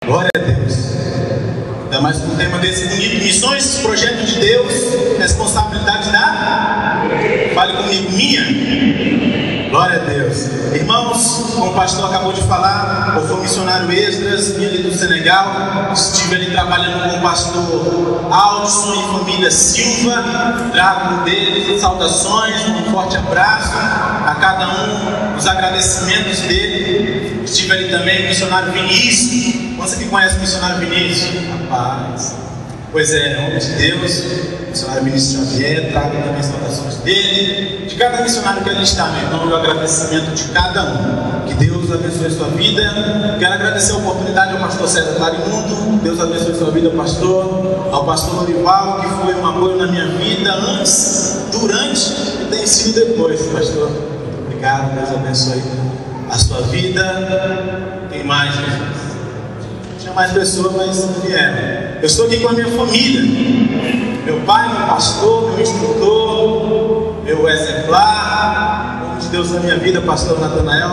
Glória a Deus. Ainda mais com um tema desse bonito: missões, projeto de Deus, responsabilidade da... Fale comigo, minha. Glória a Deus. Irmãos, como o pastor acabou de falar, eu sou missionário Esdras, vim ali do Senegal. Estive ali trabalhando com o pastor Aldson e família Silva. Trago deles saudações, um forte abraço a cada um, os agradecimentos dele. Estive ali também o missionário Vinícius. Você que conhece o missionário Vinícius? Rapaz, pois é, homem de Deus, missionário Vinícius Xavier. Trago também saudações dele, de cada missionário que ali está, meu irmão, e o agradecimento de cada um. Que Deus abençoe a sua vida. Quero agradecer a oportunidade ao pastor César Clarimundo. Deus abençoe a sua vida, pastor. Ao pastor Lorival, que foi um apoio na minha vida antes, durante e tem sido depois, pastor. Muito obrigado, Deus abençoe a sua vida. Quem mais, Jesus? Tinha mais pessoas, mas vieram. Eu estou aqui com a minha família. Meu pai, meu pastor, meu instrutor, meu exemplar, o nome de Deus na minha vida, pastor Natanael.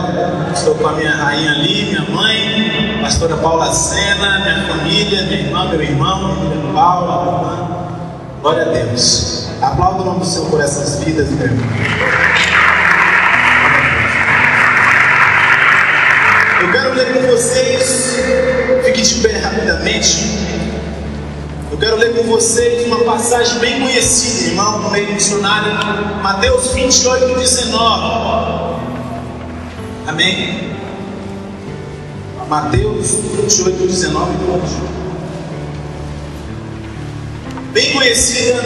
Estou com a minha rainha ali, minha mãe, pastora Paula Sena, minha família, minha irmã, meu irmão, minha filha Paula, minha irmã. Glória a Deus. Aplauda o nome do Senhor por essas vidas, meu irmão. Eu quero ler com vocês, fique de pé rapidamente. Eu quero ler com vocês uma passagem bem conhecida, irmão, no meio missionário, Mateus 28, 19. Amém? Mateus 28, 19. Bem conhecida.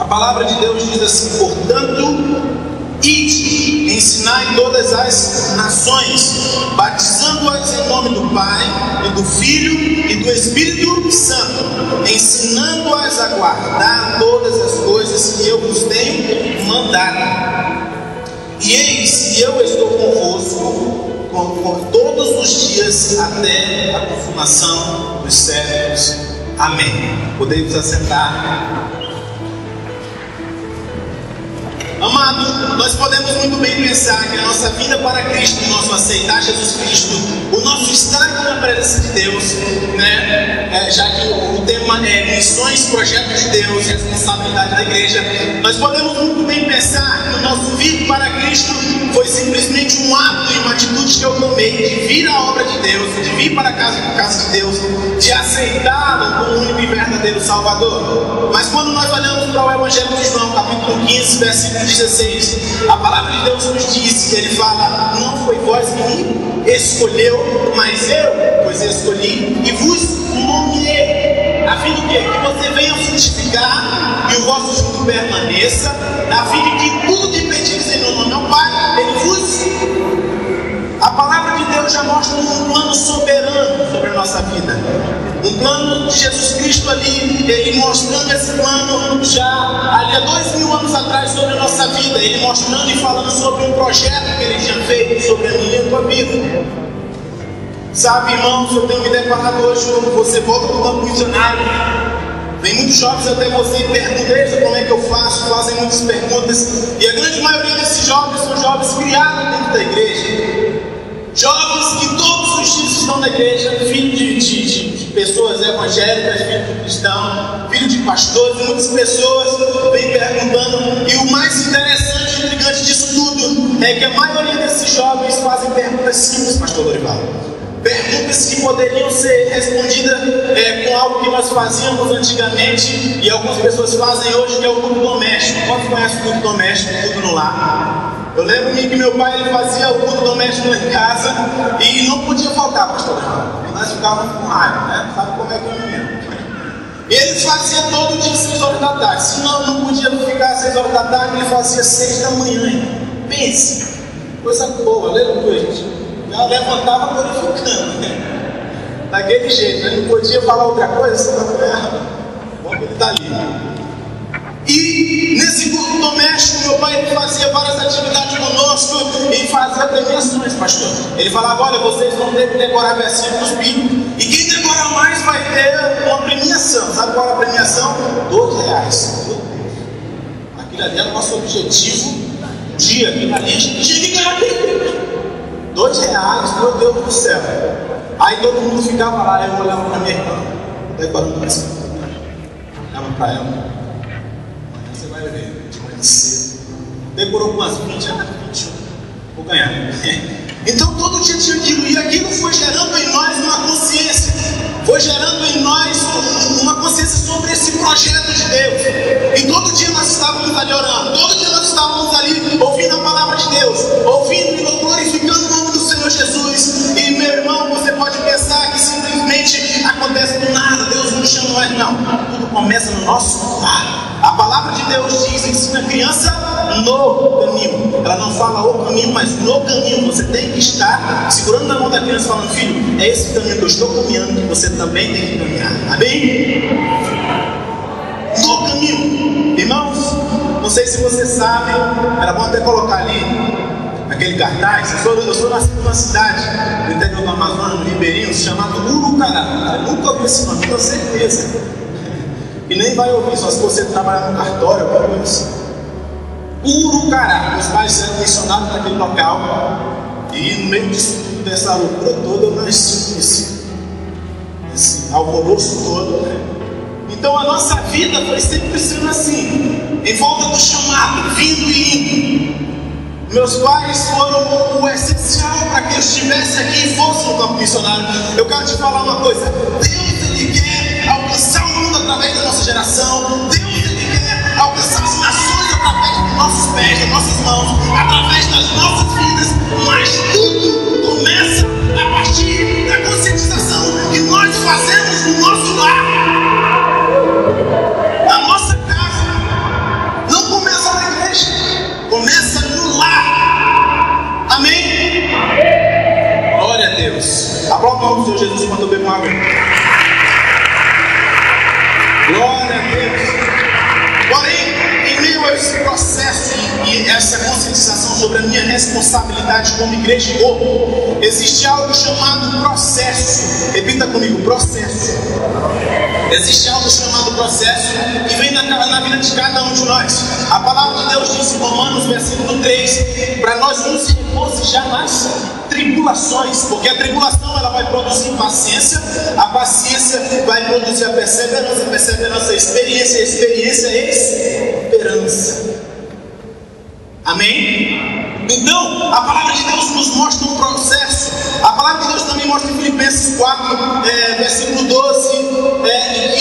A palavra de Deus diz assim: portanto, ide, ensinai todas as nações, batizando-as em nome do Pai, e do Filho, e do Espírito Santo, ensinando-as a guardar todas as coisas que eu vos tenho mandado. E eis que eu estou convosco por todos os dias, até a consumação dos séculos. Amém. Podemos assentar. Amado, nós podemos muito bem pensar que a nossa vinda para Cristo, o nosso aceitar Jesus Cristo, o nosso estar na presença de Deus, né? Já que o tema é missões, projetos de Deus, responsabilidade da igreja, nós podemos muito bem pensar que o nosso vir para Cristo foi simplesmente um ato e uma atitude que eu tomei de vir à obra de Deus, de vir para a casa de Deus, de aceitá-lo como o único e verdadeiro Salvador. Mas quando nós olhamos para o Evangelho de João, capítulo 15, versículo 16, a palavra de Deus nos diz, ele fala: não foi vós que me escolheu, mas eu vos escolhi e vos nomeei, a fim de que você venha frutificar e o vosso fruto permaneça, a fim de que tudo que pedires em nome ao Pai, ele vos... A palavra de Deus já mostra um plano soberano sobre a nossa vida. Um plano de Jesus Cristo ali, ele mostrando esse plano já ali há 2000 anos atrás sobre a nossa vida. Ele mostrando e falando sobre um projeto que ele tinha feito sobre a minha e a tua vida. Sabe, irmãos, eu tenho me deparado hoje quando você volta do campo missionário. Vem muitos jovens até você e perguntam: como é que eu faço? Fazem muitas perguntas. E a grande maioria desses jovens são jovens criados dentro da igreja. Jovens que todos os dias estão na igreja, filho de pessoas evangélicas, filho de cristão, filho de pastores, muitas pessoas vêm perguntando. E o mais interessante e intrigante disso tudo é que a maioria desses jovens fazem perguntas simples, pastor Lorival. Perguntas que poderiam ser respondidas com algo que nós fazíamos antigamente e algumas pessoas fazem hoje, que é o culto doméstico. Quantos conhecem o culto doméstico, o culto no lar? Eu lembro-me que meu pai ele fazia o culto doméstico lá em casa e não podia faltar, pastor. Nós ficávamos com raiva, né? Sabe como é que é menino? Ele fazia todo dia 6 horas da tarde. Se não podia ficar 6 horas da tarde, ele fazia 6 da manhã. Pense, coisa boa, aleluia, gente. Ela levantava glorificando, né? Daquele jeito, né? Não podia falar outra coisa, bom que ele está ali. E nesse culto doméstico, meu pai ele fazia várias atividades conosco e fazia premiações, pastor. Ele falava: olha, vocês vão ter que decorar versículos bíblicos, e quem decorar mais vai ter uma premiação. Sabe qual era a premiação? R$2. Aquilo ali era o nosso objetivo. Aquilo ali a gente tinha que ganhar R$2, meu Deus do céu. Aí todo mundo ficava lá, eu olhava para minha irmã, decorando assim, olhava para ela, você vai ver, de manhã cedo, decorou com umas 20, 21, vou ganhar. Então todo dia tinha aquilo, e aquilo foi gerando em nós uma consciência, foi gerando em nós uma consciência sobre esse projeto de Deus. E todo dia nós estávamos ali orando, todo dia nós estávamos ali ouvindo a palavra de Deus, ouvindo e glorificando o nome do Senhor Jesus. E meu irmão, você pode pensar que simplesmente acontece do nada, Deus nos chama, mas não, tudo começa no nosso lar. A palavra de Deus diz, ensina a criança no caminho. Ela não fala o caminho, mas no caminho. Você tem que estar segurando na mão da criança, falando: filho, é esse caminho que eu estou caminhando, que você também tem que caminhar. Amém? No caminho. Irmãos, não sei se você sabe, era bom até colocar ali aquele cartaz. Eu sou nascido numa cidade do interior do Amazonas, no Ribeirinho, chamado Urucará. Eu nunca ouvi esse nome, tenho certeza. E nem vai ouvir, só se você trabalhar no cartório, alguma coisa assim. Urucará, meus pais eram missionários naquele local, e no meio disso tudo, dessa loucura toda, eu nasci esse alvoroço todo, né? Então a nossa vida foi sempre sendo assim, em volta do chamado, vindo e indo. Meus pais foram o essencial para que eu estivesse aqui e fosse no campo missionário. Eu quero te falar uma coisa: Deus, Ele quer alcançar o mundo através da nossa geração. Deus, Ele quer alcançar as nações através dos nossos pés, das nossas mãos, através das nossas vidas. Mas tudo começa a partir da conscientização que nós fazemos no nosso lar. A nossa casa não começa na igreja, começa no lar. Amém? Glória a Deus. Aplauda o nome do Senhor Jesus quando eu bebo água. Glória a Deus. Porém, em meio a esse processo e essa conscientização sobre a minha responsabilidade como igreja e corpo, existe algo chamado processo. Repita comigo: processo. Existe algo chamado processo que vem na vida de cada um de nós. A palavra de Deus diz em Romanos, versículo 3, para nós nos regocijar nas tribulações, porque a tribulação ela vai produzir paciência, a paciência vai produzir a perseverança, a experiência, esperança. Amém? Então, a palavra de Deus nos mostra um processo. A palavra de Deus também mostra em Filipenses 4, versículo 12,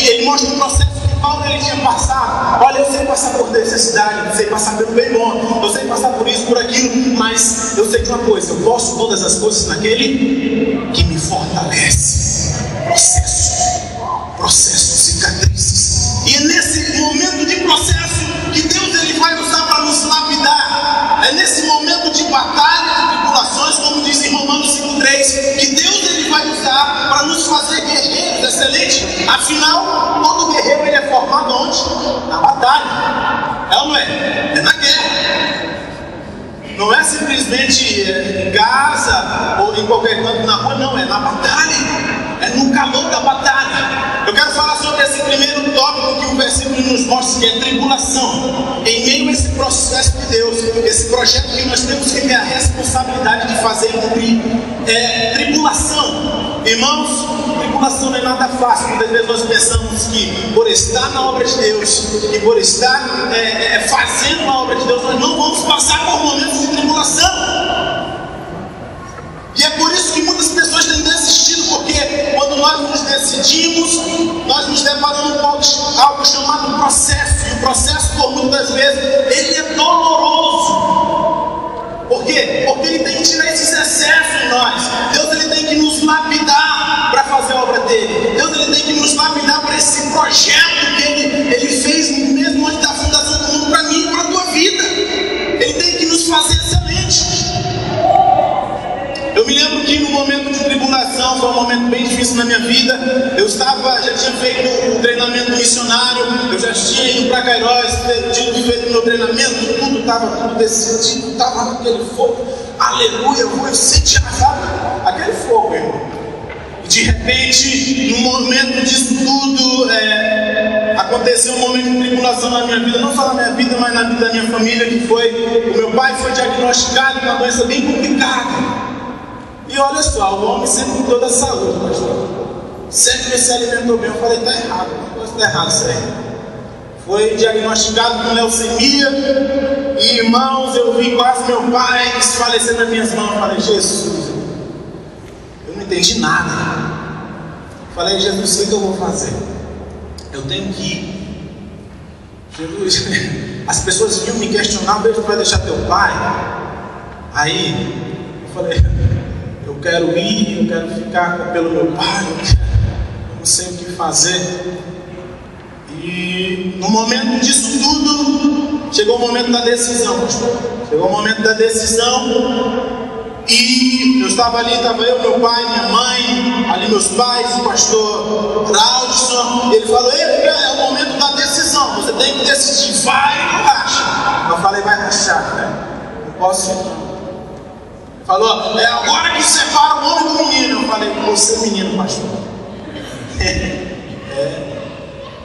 ele mostra um processo que Paulo ele tinha passado. Olha, eu sei passar por necessidade, eu sei passar pelo bem bom, eu sei passar por isso, por aquilo, mas eu sei de uma coisa: eu posso todas as coisas naquele que me fortalece. Processo, cicatrizes. E é nesse momento de processo que Deus ele vai usar para nos lapidar. É nesse momento de batalha, de tribulações, como diz em Romanos 5,3, que Deus ele vai usar para nos fazer guerreiros excelentes. Afinal, todo guerreiro ele é formado onde? Na batalha. É ou não é? É na guerra. Não é simplesmente em casa ou em qualquer canto na rua, não. É na batalha. É no calor da batalha. Eu quero falar sobre esse primeiro tópico que o versículo nos mostra, que é tribulação. Em meio a esse processo de Deus, esse projeto que nós temos que ter a responsabilidade de fazer e cumprir, é tribulação. Irmãos, tribulação não é nada fácil. Muitas vezes nós pensamos que por estar na obra de Deus e por estar fazendo a obra de Deus, nós não vamos passar por momentos de tribulação. E é por isso que muitas pessoas têm desistido, porque quando nós nos decidimos, nós nos deparamos com algo chamado processo. E o processo, por muitas vezes, ele é doloroso. Por quê? Porque ele tem que tirar esses excessos em nós. Deus ele tem que nos lapidar para fazer a obra dele. Deus ele tem que nos lapidar para esse projeto que ele fez mesmo antes da fundação do mundo, para mim e para a tua vida. Ele tem que nos fazer excelentes. Eu me lembro que no momento de tribulação, foi um momento bem difícil na minha vida. Eu já tinha feito um treinamento missionário, eu já tinha ido para Cairós, tinha feito meu treinamento, tudo estava decidido, estava aquele fogo, aleluia, eu sentia, sabe, aquele fogo, irmão. E de repente, no momento disso tudo, aconteceu um momento de tribulação na minha vida, não só na minha vida, mas na vida da minha família, que foi, o meu pai foi diagnosticado com uma doença bem complicada. E olha só, o homem sempre cuidou da saúde, pastor. Sempre se alimentou bem. Eu falei, está errado, não está errado isso aí. Foi diagnosticado com leucemia. E irmãos, eu vi quase meu pai desfalecer nas minhas mãos. Eu falei, Jesus, eu não entendi nada. Eu falei, Jesus, o que eu vou fazer? Eu tenho que ir. Jesus, as pessoas vinham me questionar, vejo, vai deixar teu pai? Aí eu falei, eu quero ir, eu quero ficar pelo meu pai, eu não sei o que fazer. E no momento disso tudo, chegou o momento da decisão, pastor. Chegou o momento da decisão. E eu estava ali, estava eu, meu pai, minha mãe, ali meus pais, o pastor Raudson. Ele falou, é o momento da decisão, você tem que decidir, vai ou racha. Eu falei, vai rachar, né? Não posso ir não. Falou, é agora que separa o homem do menino. Eu falei, vou ser menino, pastor.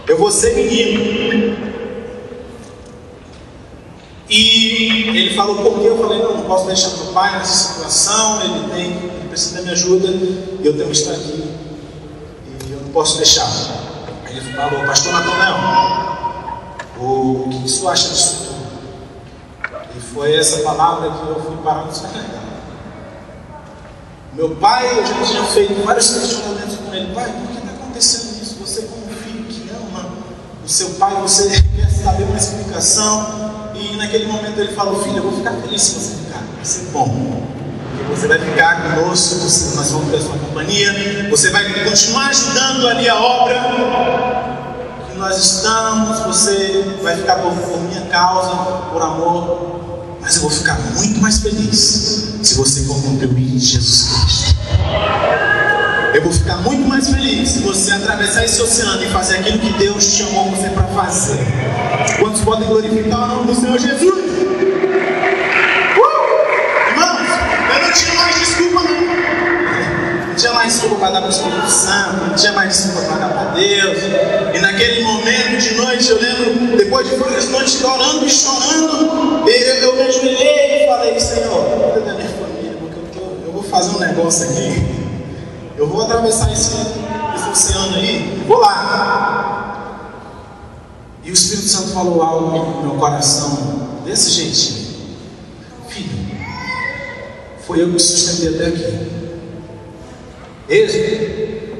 Eu vou ser menino. E ele falou, por quê? Eu falei, não posso deixar meu pai nessa situação, ele precisa da minha ajuda, e eu tenho que estar aqui, e eu não posso deixar. Aí ele falou, pastor Nathanael, o que isso acha disso tudo? E foi essa palavra que eu fui parar no secretário. Meu pai, eu já tinha feito vários questionamentos com ele. Pai, por que está acontecendo isso? Você como filho que ama o seu pai, você quer saber uma explicação. E naquele momento ele falou, filho, eu vou ficar feliz se você ficar, vai ser bom. Porque você vai ficar conosco, nós vamos ter a sua companhia, você vai continuar ajudando ali a obra que nós estamos, você vai ficar por minha causa, por amor. Mas eu vou ficar muito mais feliz se você for contribuir em Jesus Cristo. Eu vou ficar muito mais feliz se você atravessar esse oceano e fazer aquilo que Deus chamou você para fazer. Quantos podem glorificar o nome do Senhor Jesus? Irmãos, eu não tinha mais desculpa não. Não tinha mais desculpa para dar para o Espírito Santo, não tinha mais desculpa para dar para Deus. E naquele momento de noite, eu lembro, depois de várias noites orando e chorando, eu me ajoelhei e falei, Senhor, cuida da minha família, porque eu vou fazer um negócio aqui. Eu vou atravessar esse oceano aí, vou lá. E o Espírito Santo falou algo no meu coração, desse jeitinho. Filho, foi eu que sustentei até aqui.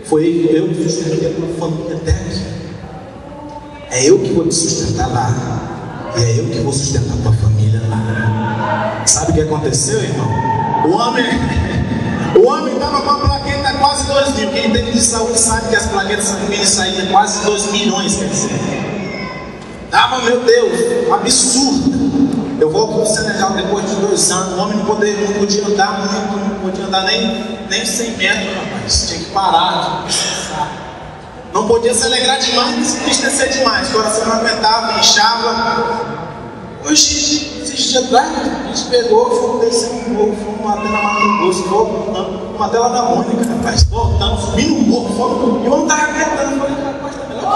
Foi eu que sustentei a tua família até aqui. É eu que vou te sustentar lá. E é eu que vou sustentar a tua família lá. Sabe o que aconteceu, irmão? O homem estava com a plaqueta quase 2 mil. Quem teve de saúde sabe que as plaquetas sanguíneas saíam quase 2 milhões, quer dizer. Tava, meu Deus, um absurdo. Eu volto para o Senegal depois de 2 anos. O homem não podia andar muito, não podia andar nem 100 metros, rapaz. Tinha que parar, descansar. Não podia se alegrar demais, nem se entristecer demais. O coração não aguentava, inchava. Hoje, esses dias atrás, a gente pegou, fomos descer um morro, fomos até na Mato Grosso, voltamos, uma tela da Mônica, rapaz, voltamos, subindo um morro, fomos, e o homem estava gritando, eu falei, rapaz, tá melhor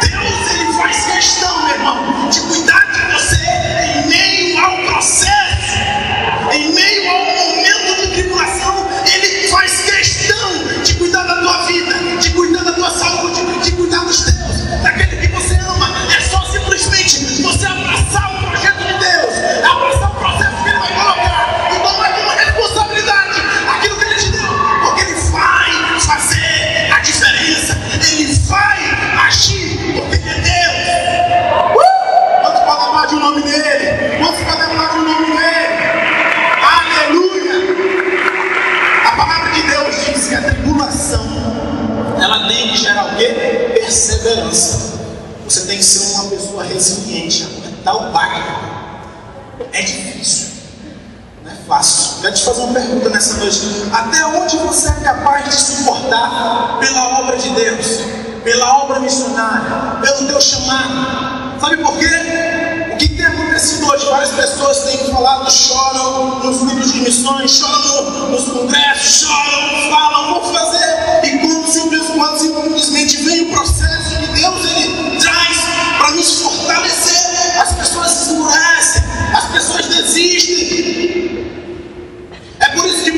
que eu. Deus, ele faz questão, meu irmão, de cuidar de você em meio ao processo, em meio ao momento de tribulação. Ele faz questão de cuidar da tua vida, de cuidar da tua saúde, de cuidar dos teus, daquele que você ama. É só simplesmente você abraçar o projeto de Deus, abraçar o processo que Ele vai colocar e tomar como responsabilidade aquilo que Ele te deu, porque Ele vai fazer a diferença, Ele vai agir, porque Ele é Deus. Quantos podem falar de um nome dEle? Quantos podem falar de um nome dEle? Aleluia! A palavra de Deus diz que a tribulação, ela tem que gerar o quê? Perseverança. Você tem que ser uma pessoa resiliente, aguentar o baque. É difícil, não é fácil. Quero te fazer uma pergunta nessa noite. Até onde você é capaz de suportar pela obra de Deus, pela obra missionária, pelo teu chamado? Sabe por quê? O que tem acontecido hoje? Várias pessoas têm falado, choram nos grupos de missões, choram nos congressos, choram, falam, vou fazer. E quando simplesmente vem o processo que Deus ele traz para nos fortalecer, as pessoas se endurecem, as pessoas desistem. É por isso que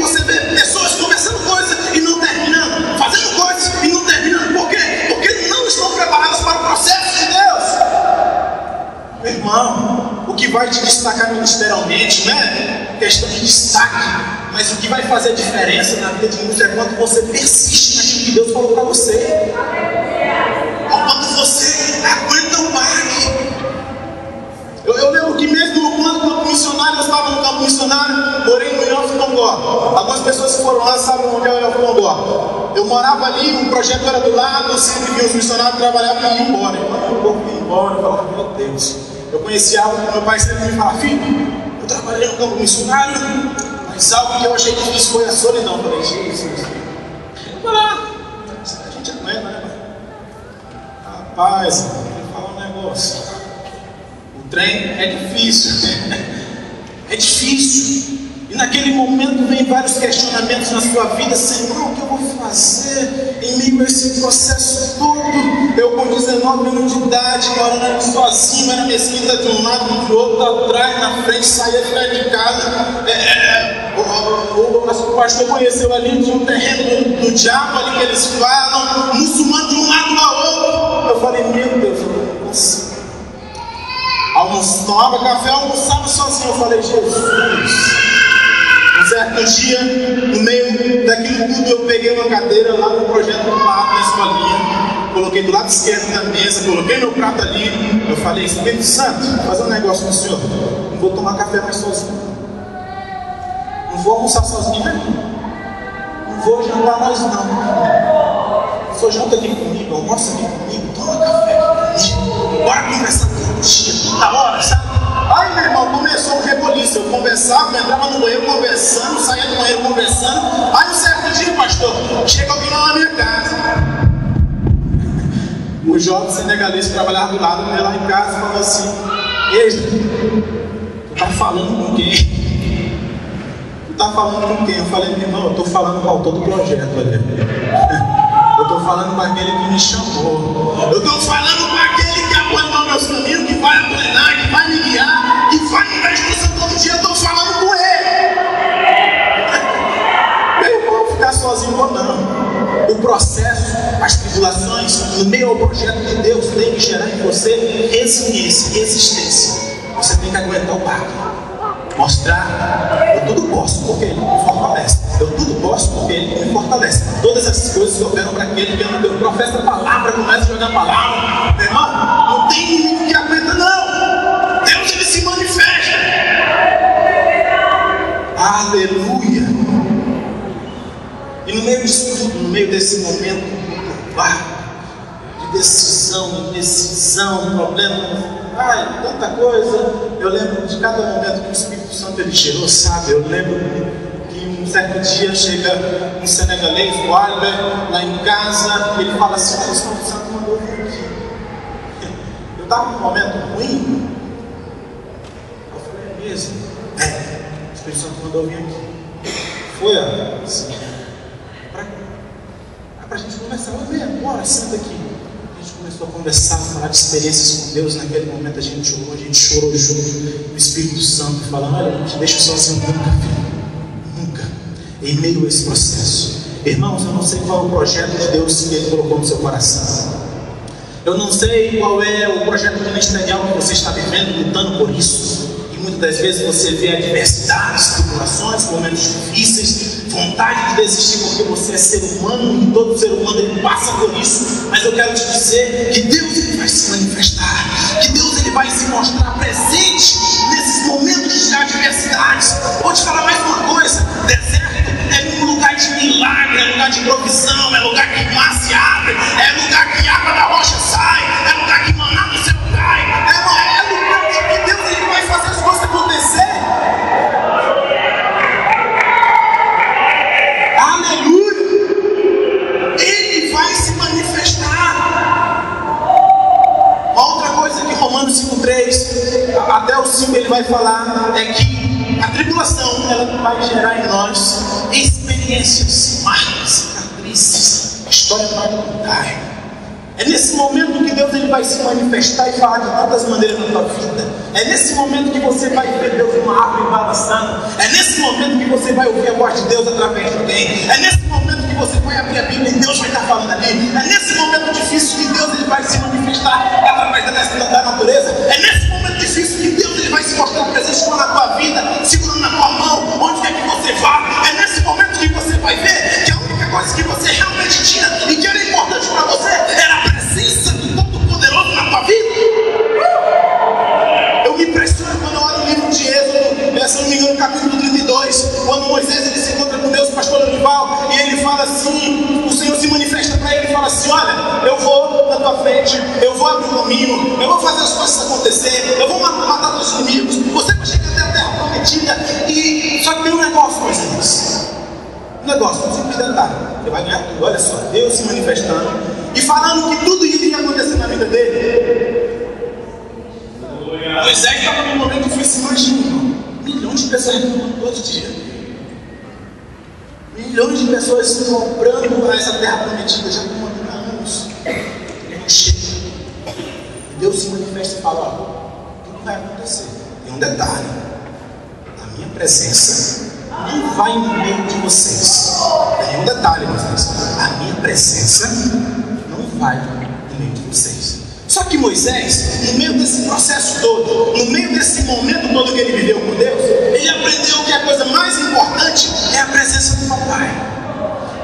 que vai te destacar ministerialmente, não é questão de destaque, mas o que vai fazer a diferença na vida de muitos é quando você persiste naquilo que Deus falou para você. Ou quando você aguenta o baque. Eu lembro que mesmo quando no campo missionário, eu estava no campo missionário, morei no Elfo Tongó. Algumas pessoas que foram lá sabem onde é o Elfo Tongó. Eu morava ali, um projeto era do lado, eu sempre vi os missionários trabalhar para ir embora. Eu ia embora, eu falava, meu Deus. Eu conhecia algo que meu pai sempre me falava, filho, eu trabalhei no campo missionário, mas algo que eu achei difícil foi a solidão. Eu falei, Jesus, vamos lá, a gente aguenta, né, pai? Rapaz, eu vou falar um negócio. O trem é difícil, é difícil. E naquele momento vem vários questionamentos na sua vida, Senhor, o que eu vou fazer em meio a esse processo todo? Eu com 19 anos de idade, morando ali sozinho, era mesquita de um lado, do outro, atrás, na frente, saía de casa. O pastor conheceu ali de um terreno do diabo ali que eles falam, muçulmano de um lado ao outro. Eu falei, meu Deus, eu não consigo. Tomava café, almoçava sozinho. Eu falei, Jesus. Um certo dia, no meio daquilo tudo, eu peguei uma cadeira lá no projeto do lado na escolinha, coloquei do lado esquerdo da mesa, coloquei meu prato ali. Eu falei, Espírito Santo, vou fazer um negócio com o senhor. Não vou tomar café mais sozinho. Não vou almoçar sozinho, né? Não vou jantar mais, não. O senhor janta aqui comigo, almoça aqui comigo, toma café aqui comigo. Bora conversar todo dia, toda hora, sabe? Aí, meu irmão, começou um reboliço. Eu conversava, entrava no banheiro conversando, saía do banheiro conversando. Aí, um certo dia, pastor, chega alguém lá na minha casa. O jovem senegalês que trabalhava do lado, veio lá em casa e falou assim: Ei, tu tá falando com quem? Tu tá falando com quem? Eu falei, meu irmão, eu tô falando com o autor do projeto ali. Eu tô falando com aquele que me chamou. Eu tô falando com aquele que apoia meus caminhos, que vai apoiar, que vai me guiar, que vai me dar instrução todo dia. Eu tô falando com ele. Meu irmão, ficar sozinho ou não. O processo, as tribulações, no meio ao projeto de Deus, tem que gerar em você resiliência, resistência. Você tem que aguentar o barco. Mostrar, eu tudo posso porque Ele me fortalece. Eu tudo posso porque Ele me fortalece. Todas essas coisas que operam para aquele que ama Deus. Professa a palavra, começa a jogar a palavra. Meu irmão, não tem inimigo que aguenta, não. Deus, Ele se manifesta. Aleluia. E no meio disso tudo, no meio desse momento de decisão, indecisão, problema, tanta coisa. Eu lembro de cada momento que o Espírito Santo ele gerou, sabe? Eu lembro que um certo dia chega um senegalês, o Albert, lá em casa, e ele fala assim: o Espírito Santo mandou vir aqui. Eu estava num momento ruim. Eu falei, é mesmo? O Espírito Santo mandou vir aqui. Foi, assim, pra gente conversar. Bora, senta aqui. A gente começou a conversar, a falar de experiências com Deus. Naquele momento a gente chorou junto. O Espírito Santo falando: olha, não te deixo sozinho nunca, filho. Nunca. Em meio a esse processo. Irmãos, eu não sei qual é o projeto de Deus que Ele colocou no seu coração. Eu não sei qual é o projeto ministerial que você está vivendo, lutando por isso. E muitas das vezes você vê adversidades, tribulações, momentos difíceis, vontade de desistir porque você é ser humano e todo ser humano ele passa por isso. Mas eu quero te dizer que Deus ele vai se manifestar, que Deus ele vai se mostrar presente nesses momentos de adversidades. Vou te falar mais uma coisa: deserto é um lugar de milagre, é lugar de provisão, é lugar que mar se abre, é lugar que água da rocha sai, é lugar que maná do céu cai, é lugar de que Deus ele vai fazer as coisas acontecer. Romanos 5,3 até o 5 ele vai falar é que a tribulação ela vai gerar em nós experiências, marcas, cicatrizes, história para contar. É nesse momento que Deus ele vai se manifestar e falar de tantas maneiras na tua vida. É nesse momento que você vai ver Deus numa árvore balançando. É nesse momento que você vai ouvir a voz de Deus através de alguém. É nesse momento que você vai abrir a Bíblia e Deus vai estar falando ali. É nesse momento difícil que Deus ele vai se manifestar através da natureza. É nesse momento difícil que Deus ele vai se se mostrar presente na tua vida, segurando na tua mão, onde quer que você vá. É nesse momento que você vai ver que a única coisa que você realmente tinha e que era importante para você era a presença do Todo-Poderoso na tua vida. Eu me impressiono quando eu olho o livro de Êxodo, se não me engano, capítulo 32, quando Moisés ele se encontra com Deus, pastor Dorival, e ele fala assim, o Senhor se manifesta para ele e fala assim: olha, eu vou na tua frente, eu vou abrir o caminho, eu vou fazer as coisas acontecer, eu vou matar teus inimigos, você vai chegar até a terra prometida. E só que tem um negócio, Moisés, um negócio, um simples detalhe, você vai ganhar tudo. Olha só, Deus se manifestando e falando que tudo isso ia acontecer na vida dele. Moisés estava num momento difícil. Imagina, milhões de pessoas reclamando todo dia, milhões de pessoas se comprando para essa terra prometida, já comandando há anos. Não chega. Deus se manifesta e fala: ó, tudo vai acontecer. Tem um detalhe: a minha presença não vai no meio de vocês. Tem um detalhe, Moisés: a minha presença não vai no meio de vocês. Só que Moisés, no meio desse processo todo, no meio desse momento todo que ele viveu com Deus, ele aprendeu que a coisa mais importante é a presença do papai.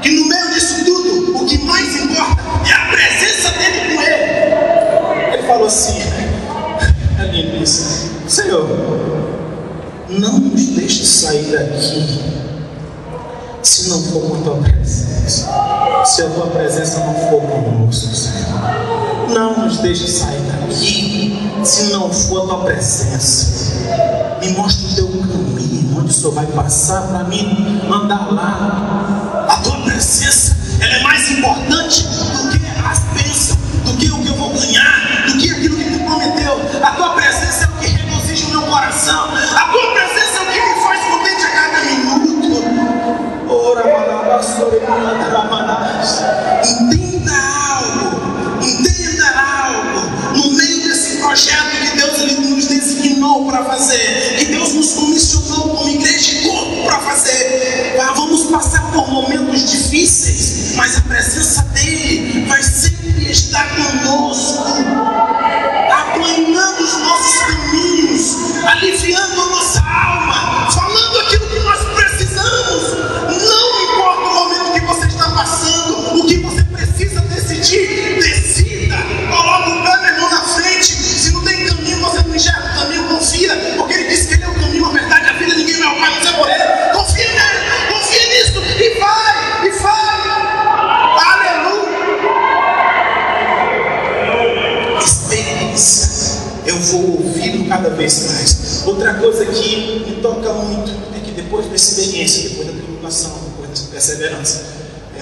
Que no meio disso tudo, o que mais importa é a presença dele com ele. Ele falou assim: é lindo isso, Senhor, não nos deixe sair daqui se não for com a tua presença. Se a tua presença não for conosco, Senhor, não nos deixe sair daqui se não for a tua presença. Me mostra o teu caminho, onde o Senhor vai passar para mim andar lá. A tua presença, ela é mais importante do que as bênçãos, do que o que eu vou ganhar, do que aquilo que tu prometeu. A tua presença é o que regozija o meu coração. A tua presença é o que me faz contente a cada minuto. Entenda algo, no meio desse projeto que Deus ele nos designou para fazer, que Deus nos comissionou como igreja e corpo para fazer. Vamos passar por momentos difíceis, mas a presença dele vai sempre estar conosco, aplanando os nossos caminhos, aliviando a nossa alma, falando aquilo que nós precisamos. Não importa o momento que você está passando, o que você precisa decidir, decida. Coloca o pé, meu irmão, na frente. Se não tem caminho, você não enxerga o caminho, confia, porque ele disse que ele é o caminho, a verdade, a vida, ninguém vai ao Pai, não é por ele. Confia nele, confia nisso, e vai, e vai. Aleluia. Experiência, eu vou ouvi-lo cada vez mais. Outra coisa que me toca muito é que depois da experiência, depois da tribulação, depois da perseverança,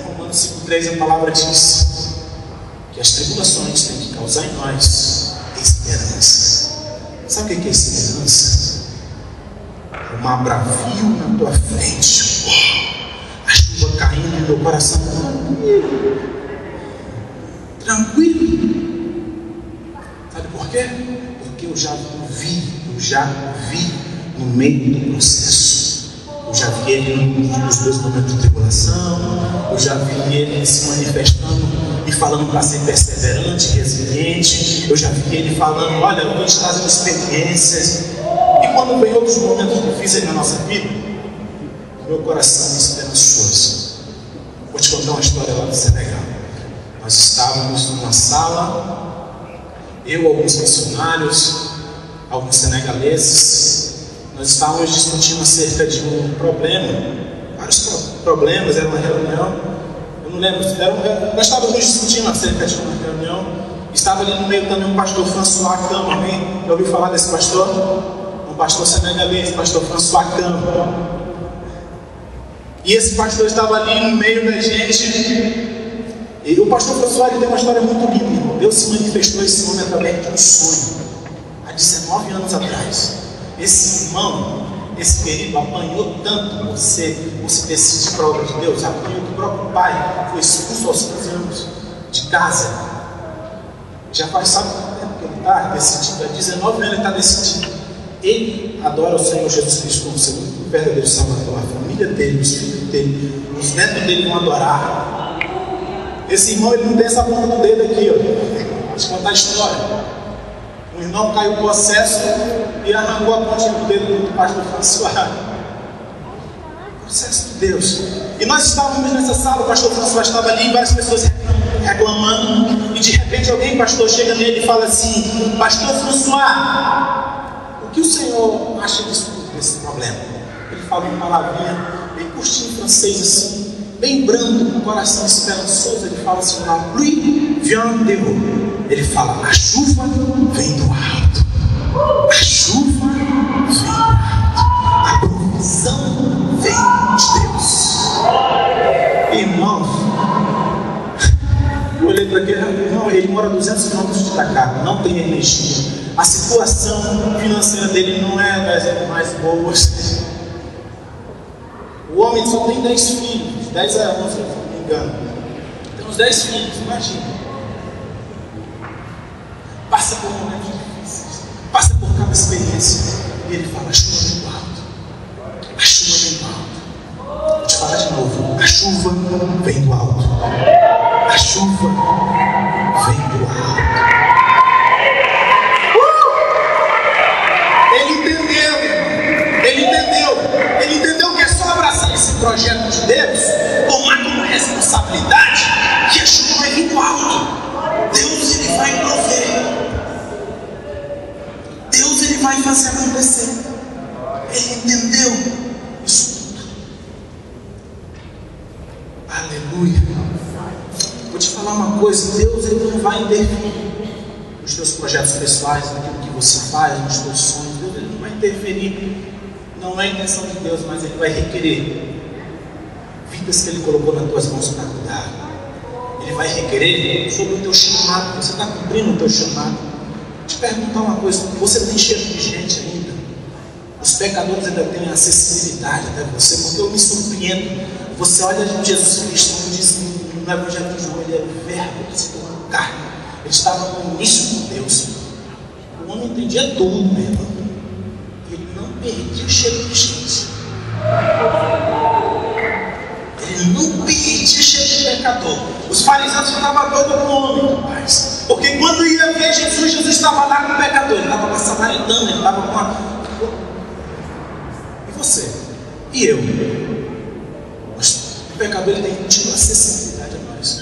Romanos 5,3, a palavra diz que as tribulações têm que causar em nós esperança. Sabe o que é esperança? É um abravio na tua frente, a chuva caindo no teu coração, tranquilo. Sabe por quê? Porque eu já vi no meio do processo. Eu já vi ele nos meus momentos de tribulação, eu já vi ele se manifestando e falando para ser perseverante, resiliente. Eu já vi ele falando: olha, eu estou te trazendo experiências. E quando vem outros momentos difíceis na nossa vida, meu coração é esperançoso. Vou te contar uma história lá do Senegal. Nós estávamos numa sala, eu, alguns missionários, alguns senegaleses. Nós estávamos discutindo acerca de um problema, vários problemas, era uma reunião, eu não lembro, nós estávamos discutindo acerca de uma reunião. Estava ali no meio também um pastor François Cama. Alguém já ouviu falar desse pastor? Um pastor senegalês, pastor François Cama. E esse pastor estava ali no meio da gente. E o pastor François ele tem uma história muito linda, irmão. Deus se manifestou nesse momento também de um sonho, há 19 anos atrás. Esse irmão, esse querido, apanhou tanto por decidir para a obra de Deus, apanhou que o próprio pai foi expulso aos 15 anos de casa. Já faz, sabe quanto tempo que ele está decidido? Há 19 anos ele está decidido. Ele adora o Senhor Jesus Cristo como seu único verdadeiro Salvador. A família dele, os filhos dele, os netos dele vão adorar. Esse irmão ele não tem essa ponta do dedo aqui, ó. Deixa eu contar a história. Um irmão caiu possesso e arrancou a pontinha do dedo do pastor François. Processo de Deus. E nós estávamos nessa sala, o pastor François estava ali, várias pessoas reclamando, e de repente alguém, pastor, chega nele e fala assim: pastor François, o que o senhor acha desse problema? Ele fala uma palavrinha bem curtinho em francês assim, bem brando, com o coração esperançoso. Ele fala assim: la pluie vient de haut. Ele fala: a chuva vem do alto. A chuva vem do alto. A provisão vem de Deus. Irmãos, eu olhei para aquele irmão, ele mora a 200 quilômetros de cá, não tem energia. A situação financeira dele não é das mais boas. O homem só tem 10 filhos, 10 a 11, se não me engano. Tem uns 10 filhos, imagina. Passa por momentos difíceis, passa por cada experiência, e ele fala: a chuva vem do alto. A chuva vem do alto. Vou te falar de novo: a chuva vem do alto. A chuva vem do alto. Ele entendeu, ele entendeu que é só abraçar esse projeto de Deus, tomar como responsabilidade, que a chuva vai vir do alto. Deus, ele vai prover. Deus, ele vai fazer acontecer. Ele entendeu isso tudo. Aleluia. Vou te falar uma coisa: Deus, ele não vai interferir nos teus projetos pessoais, naquilo que você faz, nos teus sonhos. Deus, ele não vai interferir. Não é a intenção de Deus, mas ele vai requerer vidas que ele colocou nas tuas mãos para cuidar. Ele vai requerer sobre o teu chamado. Você está cumprindo o teu chamado? Vou te perguntar uma coisa: você tem cheiro de gente ainda? Os pecadores ainda têm acessibilidade até você? Porque eu me surpreendo. Você olha Jesus Cristo, como diz no Evangelho de João, ele era o verbo que se tornou carne. Ele estava no início com Deus. O homem entendia tudo, meu irmão. Ele não perdia o cheiro de gente. Ele não perdia cheiro de pecador. Os fariseus estavam doidos com o homem, rapaz. Porque quando ia ver Jesus, Jesus estava lá com o pecador. Ele estava lá samaritano, ele estava com a... E você? E eu? O pecador, ele tem tido acessibilidade a nós.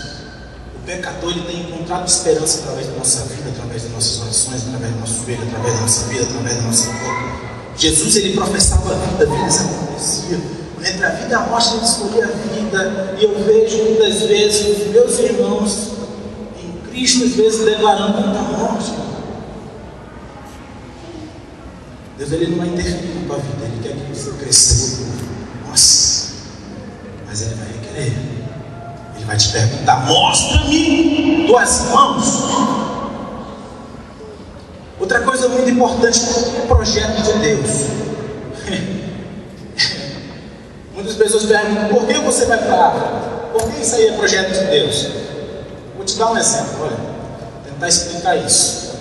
O pecador, ele tem encontrado esperança através da nossa vida, através das nossas orações, através do nosso joelho, através da nossa vida, através da nossa boca. Jesus, ele professava a vida, vidas aconteciam. Entre a vida e a morte, ele escolhia a vida. E eu vejo muitas vezes os meus irmãos em Cristo, às vezes declarando tanta morte. Deus, ele não vai interferir na tua vida, ele quer que você cresça. Nossa, mas ele vai requerer. Ele vai te perguntar: mostra-me tuas mãos. Outra coisa muito importante é o projeto de Deus. Muitas pessoas perguntam: por que você vai para a África? Por que isso aí é projeto de Deus? Vou te dar um exemplo, olha, tentar explicar isso.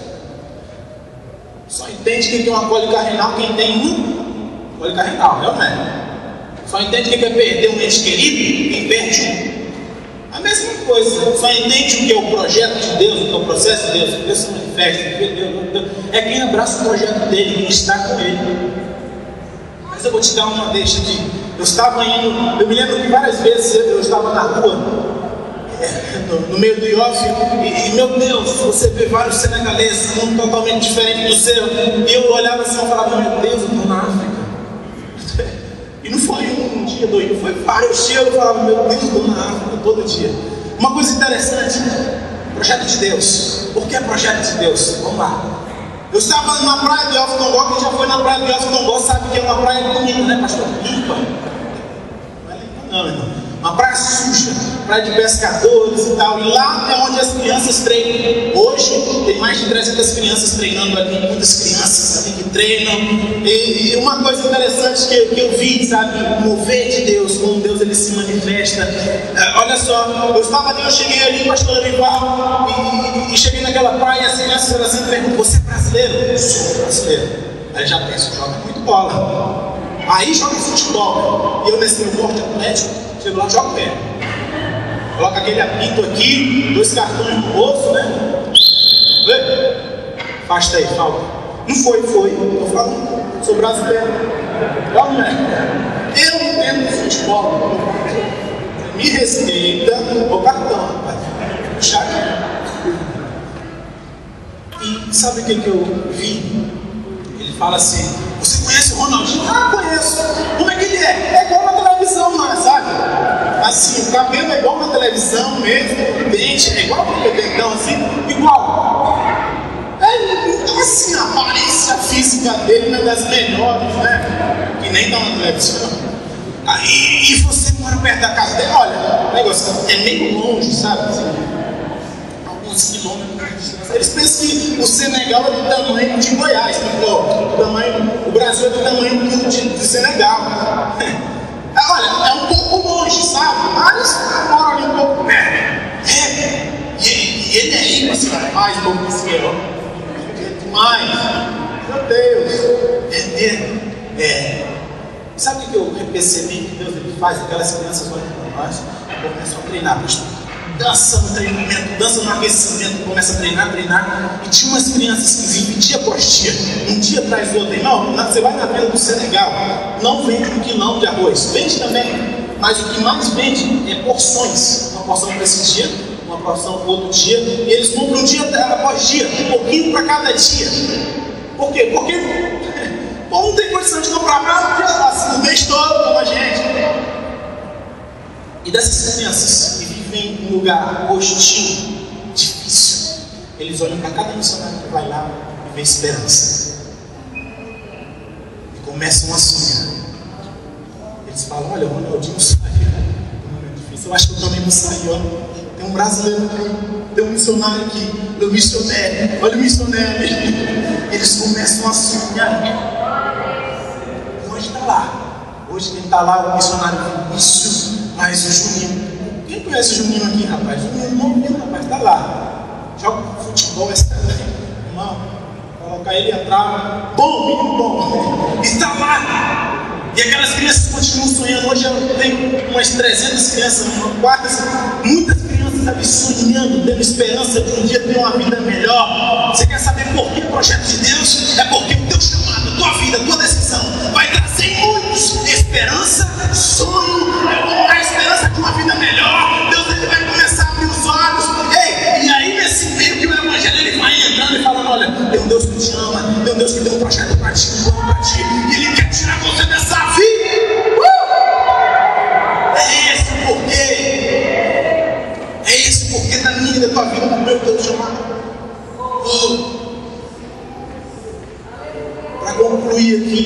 Só entende quem tem uma cólica renal, quem tem cólica renal, não é? Só entende quem quer perder um ente querido, quem perde um. A mesma coisa, só entende o que é o projeto de Deus, o que é o processo de Deus, Deus se manifesta, é quem abraça o projeto dele, quem está com ele. Mas eu vou te dar uma deixa aqui. Eu estava indo, eu me lembro que várias vezes eu estava na rua, no meio do Iofi, e meu Deus, você vê vários senegaleses, um mundo totalmente diferente do seu, e eu olhava assim e falava: meu Deus, eu estou na África. E não foi um dia, dois, foi vários dias. Eu falava: meu Deus, eu estou na África todo dia. Uma coisa interessante, projeto de Deus. Por que é projeto de Deus? Vamos lá. Eu estava na praia do Iofi Tongó. Quem já foi na praia do Iofi Tongó sabe que é uma praia bonita, né, pastor? Limpa. Não é limpa não, irmão. Uma praia suja, praia de pescadores e tal. E lá é onde as crianças treinam. Hoje tem mais de 300 crianças treinando ali, muitas crianças ali que treinam. E uma coisa interessante que eu vi, sabe, o mover de Deus, como Deus ele se manifesta. Olha só, eu cheguei ali, pastor Arival, e cheguei naquela praia e as crianças elas assim perguntam: você é brasileiro? Eu sou brasileiro. Aí já penso: joga muito bola. Aí joga futebol. E eu nesse meu porte atlético, chego lá, jogo bem. Coloca aquele apito aqui, 2 cartões no bolso, né? Afasta aí, fala. Não foi. Estou falando, sou brasileiro. Não, não é? Eu entendo de futebol. Me respeita o cartão, rapaz. Chato. E sabe o que eu vi? Ele fala assim: você conhece o Ronaldinho? Ah, conheço. Como é que ele é? É igual na televisão lá, sabe? Assim, o cabelo é igual na televisão mesmo, o dente é igual no dedão, assim, igual. Então, assim, a aparência física dele é uma das melhores, né? Que nem tá na televisão. Aí, e você mora perto da casa dele? Olha, o negócio é meio longe, sabe? Assim, alguns quilômetros. Eles pensam que o Senegal é do tamanho de Goiás, o Brasil é do tamanho do Senegal. Olha, é um pouco longe, sabe? Mas mora ali um pouco perto. E ele é rico, assim, mais pouco que esse demais. Meu Deus. Sabe o que eu percebi que Deus ele faz? Aquelas crianças olham para nós e começam a treinar, pastor. Dança no treinamento, dança no aquecimento, começa a treinar. E tinha umas crianças que vivem dia após dia, um dia atrás do outro. Irmão, você vai na venda do Senegal, não vende 1 quilão de arroz, vende também, mas o que mais vende é porções. Uma porção para esse dia, uma porção para outro dia, e eles compram dia após dia, um pouquinho para cada dia. Por quê? Porque não tem condição de comprar para assim, o mês todo, como a gente. E dessas crianças que vivem em um lugar hostil, difícil, eles olham para cada missionário que vai lá e vê esperança. E começam a sonhar. Eles falam: olha, o Ronaldinho saiu. Eu acho que eu também vou sair. Olha, tem um brasileiro aqui, tem um missionário aqui, o missionário, olha o missionário. Eles começam a sonhar. Hoje está lá. Hoje quem está lá é o missionário Vinícius, mais o Juninho. Quem conhece o Juninho aqui, rapaz? Juninho novinho, rapaz, está lá. Joga futebol excelente, irmão. Colocar ele atrás, bom, menino bom. E está lá. E aquelas crianças continuam sonhando. Hoje eu tenho umas 300 crianças, muitas crianças ali sonhando, tendo esperança de um dia ter uma vida melhor. Você quer saber por que o projeto de Deus? É porque o teu chamado, a tua vida, a tua decisão vai trazer em muitos esperança, sonho, a esperança de uma vida melhor. Deus ele vai começar a abrir os olhos. Ei, e aí nesse meio que o evangelho ele vai entrando e falando: olha, tem um Deus que te ama, tem um Deus que tem um projeto para ti, um plano para ti, e ele quer tirar você dessa vida. É esse o porquê da minha e da tua vida, do meu Deus chamado. Para concluir aqui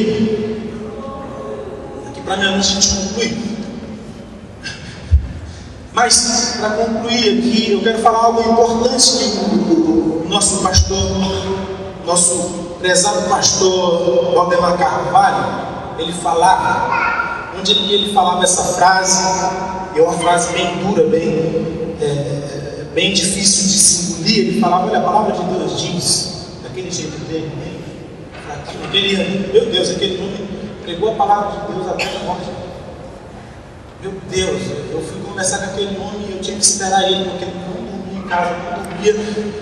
para minha noite a gente concluir. Mas para concluir aqui, eu quero falar algo importante que o nosso pastor, nosso prezado pastor Valdemar Carvalho, ele falava, onde ele falava essa frase, é uma frase bem dura, bem difícil de se engolir. Ele falava: olha, a palavra de Deus diz, daquele jeito dele, meu Deus, aquele homem pregou a palavra de Deus até a morte. Meu Deus, eu fui conversar com aquele homem e eu tinha que esperar ele, porque ele não dormia em casa, não dormia.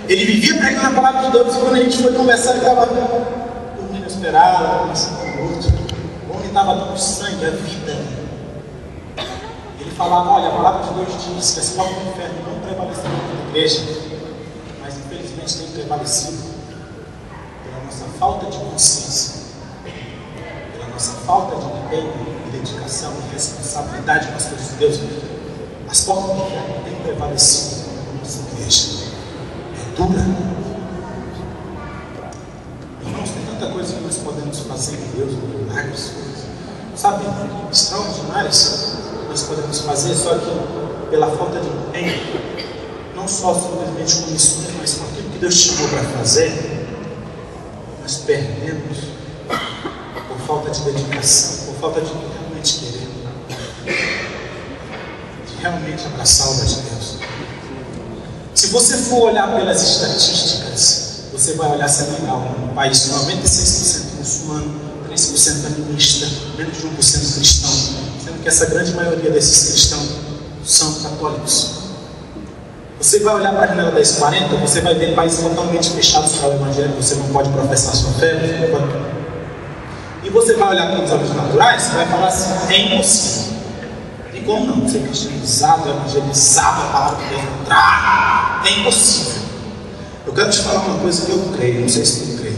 Ele vivia pregando a palavra de Deus, e quando a gente foi conversar, ele estava dormindo, esperado, o homem estava dando sangue, a vida. Ele falava: olha, a palavra de Deus diz que as portas do inferno não prevaleceram na igreja, mas infelizmente tem prevalecido pela nossa falta de consciência, pela nossa falta de empenho, dedicação e responsabilidade com as coisas de Deus. As portas do inferno têm prevalecido na nossa igreja. É dura. Irmãos, tem tanta coisa que nós podemos fazer em Deus, milagres, sabe, extraordinárias que nós podemos fazer, só que pela falta de empenho, não só simplesmente com missões, mas com aquilo que Deus chamou para fazer, nós perdemos por falta de dedicação, por falta de realmente querer, de realmente abraçar a obra de Deus. Se você for olhar pelas estatísticas, você vai olhar Senegal, um país de 96% muçulmano, 3% animista, menos de 1% cristão, sendo que essa grande maioria desses cristãos são católicos. Você vai olhar para a janela 1040, você vai ver países totalmente fechados para o Evangelho, você não pode professar sua fé, você não pode... E você vai olhar com os olhos naturais, você vai falar assim, é impossível. E como não? Ser cristianizado, evangelizado, a palavra de Deus entrar, é impossível. Eu quero te falar uma coisa que eu creio, não sei se tu crê.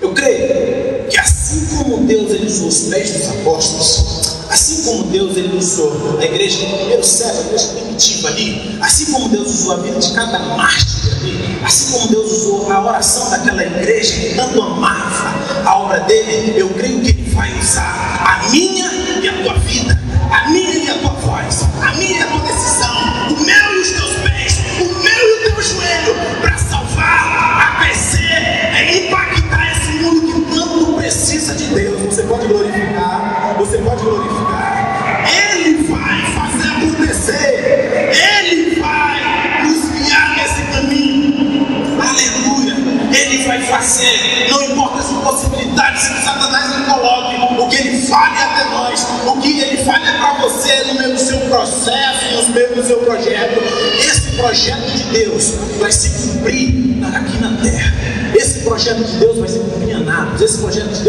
Eu creio que assim como Deus ele usou os pés dos apóstolos, assim como Deus ele usou a igreja no primeiro século, a igreja primitiva ali, assim como Deus usou a vida de cada mártir ali, assim como Deus usou a oração daquela igreja que tanto amava a obra dele, eu creio que ele vai usar a minha e a tua vida, a minha e a tua voz, a minha e a tua decisão, o meu e os teus pés, o meu e o teu joelho, para salvar, aquecer, impactar esse mundo que tanto precisa de Deus. Você pode glorificar, você pode glorificar. Ele vai fazer acontecer, Ele vai nos guiar nesse caminho. Aleluia! Ele vai fazer, não importa as impossibilidades que Satanás nos coloque, o que Ele fale até nós, o que Ele fale para você no meio do seu processo, no meio do seu projeto. Esse projeto de Deus vai se cumprir aqui na terra. Esse projeto de Deus vai se cumprir em Anápolis. Esse projeto de Deus